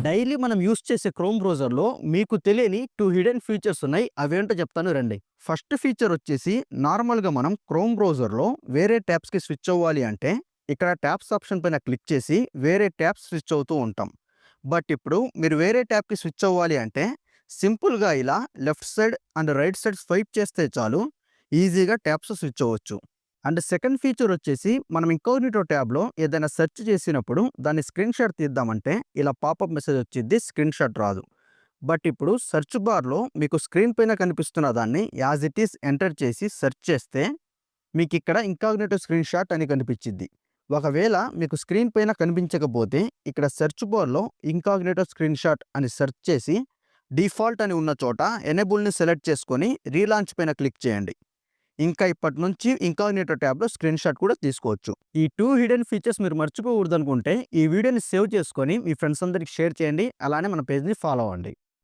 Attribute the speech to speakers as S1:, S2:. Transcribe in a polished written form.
S1: Daily మనం use చేసే chrome బ్రౌజర్‌లో మీకు తెలియని 2 హిడెన్ ఫీచర్స్ ఉన్నాయి. అవేంటో చెప్తాను రండి. ఫస్ట్ ఫీచర్ వచ్చేసి నార్మల్‌గా మనం క్రోమ్ బ్రౌజర్‌లో వేరే ట్యాబ్స్‌కి స్విచ్ అవ్వాలి అంటే ఇక్కడ ట్యాబ్స్ ఆప్షన్ పైన క్లిక్ చేసి వేరే ట్యాబ్స్ స్విచ్ అవుతూ ఉంటాం. బట్ ఇప్పుడు మీరు వేరే ట్యాబ్‌కి స్విచ్ అవ్వాలి అంటే సింపుల్‌గా ఇలా left side and right side swipe చేస్తే చాలు ఈజీగా ట్యాబ్స్ స్విచ్ అవ్వచ్చు. అండ్ సెకండ్ ఫీచర్ వచ్చేసి మనం ఇంకోగ్నిటో ట్యాబ్‌లో ఏదైనా సెర్చ్ చేసినప్పుడు దాన్ని స్క్రీన్‌షాట్ తీద్దామంటే ఇలా పాపప్ మెసేజ్ వచ్చిద్ది. స్క్రీన్‌షాట్ రాదు. బట్ ఇప్పుడు సెర్చ్ బార్‌లో మీకు స్క్రీన్ పైన కనిపిస్తున్న దాన్ని యాజ్ ఇట్ ఈస్ ఎంటర్ చేసి సెర్చ్ చేస్తే మీకిక్కడ ఇంకాగ్నిటో స్క్రీన్‌షాట్ అని కనిపిచ్చిద్ది. ఒకవేళ మీకు స్క్రీన్ పైన కనిపించకపోతే ఇక్కడ సెర్చ్ బార్‌లో ఇంకాగ్నిటో స్క్రీన్‌షాట్ అని సెర్చ్ చేసి డిఫాల్ట్ అని ఉన్న చోట ఎనేబుల్‌ని సెలెక్ట్ చేసుకొని రీలాంచ్ పైన క్లిక్ చేయండి. ఇంకా ఇప్పటి నుంచి ఇంకాగ్నిటో ట్యాబ్‌లో స్క్రీన్‌షాట్ కూడా తీసుకోవచ్చు. ఈ 2 హిడెన్ ఫీచర్స్ మీరు మర్చిపోకూడదనుకుంటే ఈ వీడియోని సేవ్ చేసుకొని మీ ఫ్రెండ్స్ అందరికి షేర్ చేయండి. అలానే మన పేజ్‌ని ఫాలో అవ్వండి.